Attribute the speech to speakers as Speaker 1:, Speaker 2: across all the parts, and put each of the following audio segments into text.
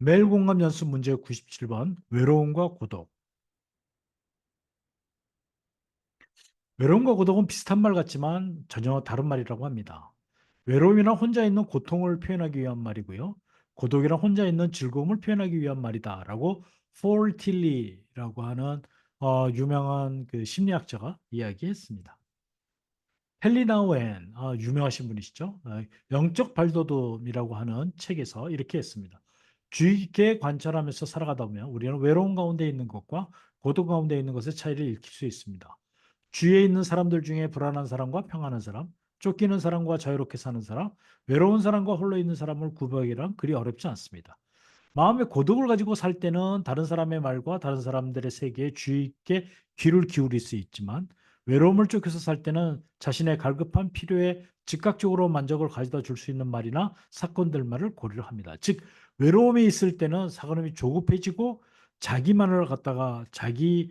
Speaker 1: 매일 공감 연습 문제 97번. 외로움과 고독. 외로움과 고독은 비슷한 말 같지만 전혀 다른 말이라고 합니다. 외로움이란 혼자 있는 고통을 표현하기 위한 말이고요. 고독이란 혼자 있는 즐거움을 표현하기 위한 말이다라고 폴 틸리라고 하는 유명한 그 심리학자가 이야기했습니다. 헨리 나우엔, 유명하신 분이시죠. 영적 발돋움이라고 하는 책에서 이렇게 했습니다. 주의 깊게 관찰하면서 살아가다 보면 우리는 외로움 가운데 있는 것과 고독 가운데 있는 것의 차이를 익힐 수 있습니다. 주위에 있는 사람들 중에 불안한 사람과 평안한 사람, 쫓기는 사람과 자유롭게 사는 사람, 외로운 사람과 홀로 있는 사람을 구별하기란 그리 어렵지 않습니다. 마음의 고독을 가지고 살 때는 다른 사람의 말과 다른 사람들의 세계에 주의 있게 귀를 기울일 수 있지만 외로움을 쫓겨서 살 때는 자신의 갈급한 필요에 즉각적으로 만족을 가져다 줄 수 있는 말이나 사건들만을 고려를 합니다. 즉 외로움이 있을 때는 사람이 조급해지고 자기만을 갖다가 자기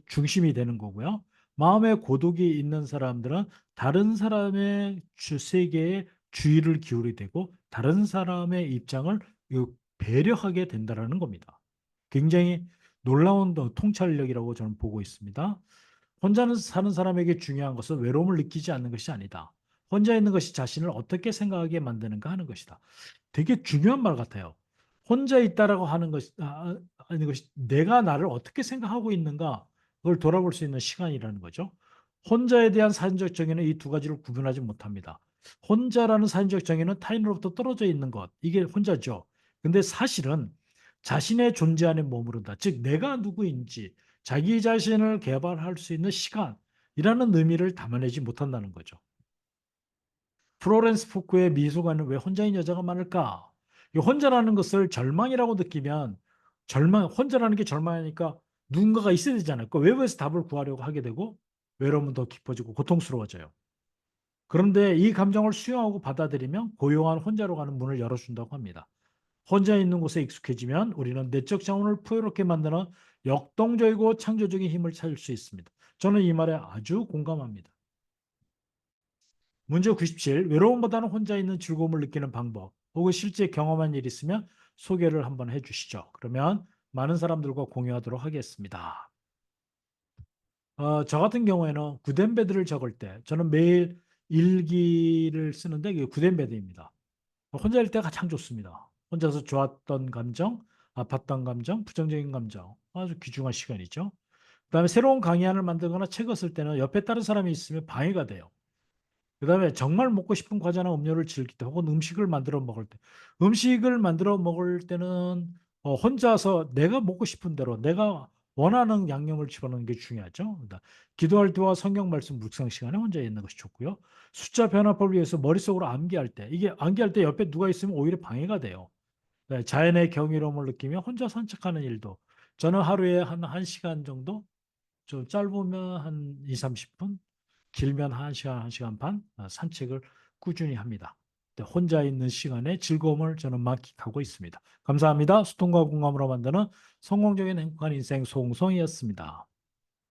Speaker 1: 중심이 되는 거고요. 마음의 고독이 있는 사람들은 다른 사람의 세계에 주의를 기울이게 되고 다른 사람의 입장을 배려하게 된다라는 겁니다. 굉장히 놀라운 통찰력이라고 저는 보고 있습니다. 혼자 사는 사람에게 중요한 것은 외로움을 느끼지 않는 것이 아니다. 혼자 있는 것이 자신을 어떻게 생각하게 만드는가 하는 것이다. 되게 중요한 말 같아요. 혼자 있다라고 하는 것이 아닌 것이 내가 나를 어떻게 생각하고 있는가 그걸 돌아볼 수 있는 시간이라는 거죠. 혼자에 대한 사전적 정의는 이 두 가지를 구분하지 못합니다. 혼자라는 사전적 정의는 타인으로부터 떨어져 있는 것, 이게 혼자죠. 근데 사실은 자신의 존재 안에 머무른다. 즉 내가 누구인지 자기 자신을 개발할 수 있는 시간이라는 의미를 담아내지 못한다는 거죠. 플로렌스 포크의 미술관은 왜 혼자인 여자가 많을까? 이 혼자라는 것을 절망이라고 느끼면 혼자라는 게 절망이니까 누군가가 있어야 되잖아요. 그 외부에서 답을 구하려고 하게 되고 외로움은 더 깊어지고 고통스러워져요. 그런데 이 감정을 수용하고 받아들이면 고요한 혼자로 가는 문을 열어준다고 합니다. 혼자 있는 곳에 익숙해지면 우리는 내적 자원을 풍요롭게 만드는 역동적이고 창조적인 힘을 찾을 수 있습니다. 저는 이 말에 아주 공감합니다. 문제 97. 외로움보다는 혼자 있는 즐거움을 느끼는 방법 혹은 실제 경험한 일이 있으면 소개를 한번 해주시죠. 그러면 많은 사람들과 공유하도록 하겠습니다. 저 같은 경우에는 구덴베드를 적을 때 저는 매일 일기를 쓰는데 이게 구덴베드입니다. 혼자일 때 가장 좋습니다. 혼자서 좋았던 감정, 아팠던 감정, 부정적인 감정 아주 귀중한 시간이죠. 그다음에 새로운 강의안을 만들거나 책을 쓸 때는 옆에 다른 사람이 있으면 방해가 돼요. 그다음에 정말 먹고 싶은 과자나 음료를 즐길 때 혹은 음식을 만들어 먹을 때 음식을 만들어 먹을 때는 혼자서 내가 먹고 싶은 대로 내가 원하는 양념을 집어넣는 게 중요하죠. 그러니까 기도할 때와 성경 말씀 묵상 시간에 혼자 있는 것이 좋고요. 숫자 변화법을 위해서 머릿속으로 암기할 때 이게 암기할 때 옆에 누가 있으면 오히려 방해가 돼요. 네, 자연의 경이로움을 느끼며 혼자 산책하는 일도 저는 하루에 한 1시간 정도 좀 짧으면 한 2, 30분 길면 1시간, 1시간 반 산책을 꾸준히 합니다. 혼자 있는 시간에 즐거움을 저는 만끽하고 있습니다. 감사합니다. 소통과 공감으로 만드는 성공적인 행복한 인생 송송이었습니다.